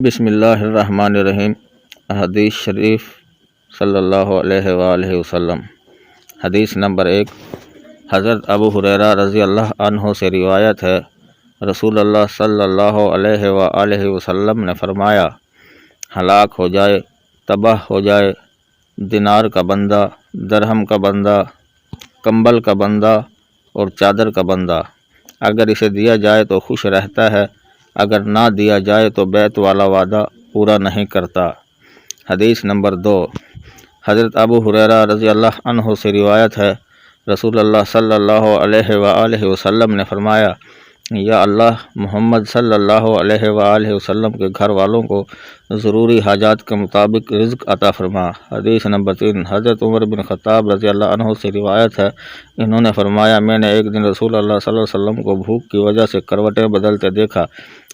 بسم اللہ الرحمن الرحیم۔ حدیث شریف صلی اللہ علیہ وآلہ وسلم۔ حدیث نمبر 1، حضرت ابو ہریرہ رضی اللہ عنہ سے روایت ہے، رسول اللہ صلی اللہ علیہ وآلہ وسلم نے فرمایا، ہلاک ہو جائے، تباہ ہو جائے دینار کا بندہ، درہم کا بندہ، کمبل کا بندہ اور چادر کا بندہ۔ اگر اسے دیا جائے تو خوش رہتا ہے، اگر نہ دیا جائے تو بیعت والا وعدہ پورا نہیں کرتا۔ حدیث نمبر 2، حضرت ابو ہریرہ رضی اللہ عنہ سے روایت ہے، رسول اللہ صلی اللہ علیہ وآلہ وسلم نے فرمایا، یا اللہ محمد صلی اللہ علیہ وآلہ وسلم کے گھر والوں کو ضروری حاجات کے مطابق رزق عطا فرما۔ حدیث نمبر 3، حضرت عمر بن خطاب رضی اللہ عنہ سے روایت ہے، انہوں نے فرمایا، میں نے ایک دن رسول اللہ صلی اللہ علیہ وسلم کو بھوک کی وجہ سے کروٹیں بدلتے دیکھا،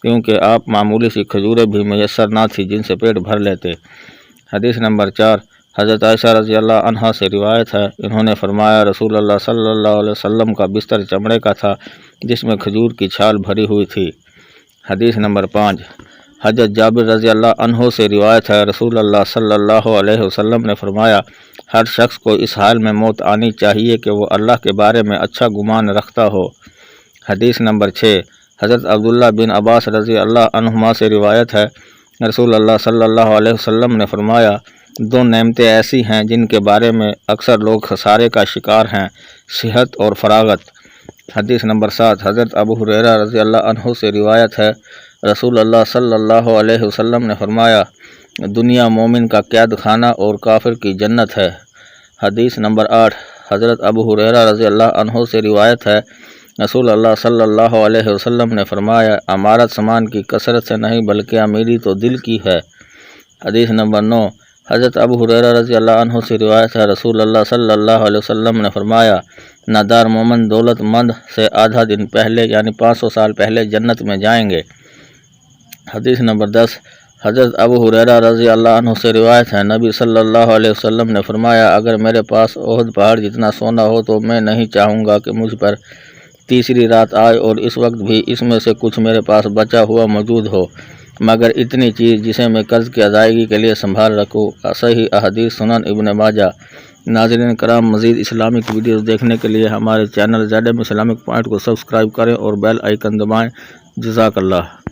کیونکہ آپ معمولی سی کھجوریں بھی میسر نہ تھی جن سے پیٹ بھر لیتے۔ حدیث نمبر 4، حضرت عائشہ رضی اللہ عنہا سے روایت ہے، انہوں نے فرمایا، رسول اللہ صلی اللہ علیہ وسلم کا بستر چمڑے کا تھا جس میں کھجور کی چھال بھری ہوئی تھی۔ حدیث نمبر 5، حضرت جابر رضی اللہ عنہ سے روایت ہے، رسول اللہ صلی اللہ علیہ وسلم نے فرمایا، ہر شخص کو اس حال میں موت آنی چاہیے کہ وہ اللہ کے بارے میں اچھا گمان رکھتا ہو۔ حدیث نمبر 6، حضرت عبداللہ بن عباس رضی اللہ عنہما سے روایت ہے، رسول اللہ صلی اللہ علیہ وسلم نے فرمایا، دو نعمتیں ایسی ہیں جن کے بارے میں اکثر لوگ خسارے کا شکار ہیں، صحت اور فراغت۔ حدیث نمبر 7، حضرت ابو ہریرہ رضی اللہ عنہ سے روایت ہے، رسول اللہ صلی اللہ علیہ وسلم نے فرمایا، دنیا مومن کا قید خانہ اور کافر کی جنت ہے۔ حدیث نمبر 8، حضرت ابو ہریرہ رضی اللہ عنہ سے روایت ہے، رسول اللہ صلی اللہ علیہ وسلم نے فرمایا، امارت سامان کی کثرت سے نہیں بلکہ امیری تو دل کی ہے۔ حدیث نمبر 9، حضرت ابو ہریرہ رضی اللہ عنہ سے روایت ہے، رسول اللہ صلی اللہ علیہ وسلم نے فرمایا، نادار مومن دولت مند سے آدھا دن پہلے یعنی 500 سال پہلے جنت میں جائیں گے۔ حدیث نمبر 10، حضرت ابو ہریرہ رضی اللہ عنہ سے روایت ہے، نبی صلی اللہ علیہ وسلم نے فرمایا، اگر میرے پاس احد پہاڑ جتنا سونا ہو تو میں نہیں چاہوں گا کہ مجھ پر تیسری رات آئے اور اس وقت بھی اس میں سے کچھ میرے پاس بچا ہوا موجود ہو، مگر اتنی چیز جسے میں قرض کی ادائیگی کے لیے سنبھال رکھوں۔ صحیح احادیث سنن ابن ماجہ۔ ناظرین کرام، مزید اسلامک ویڈیوز دیکھنے کے لیے ہمارے چینل ZM اسلامک پوائنٹ کو سبسکرائب کریں اور بیل آئیکن دبائیں۔ جزاک اللہ۔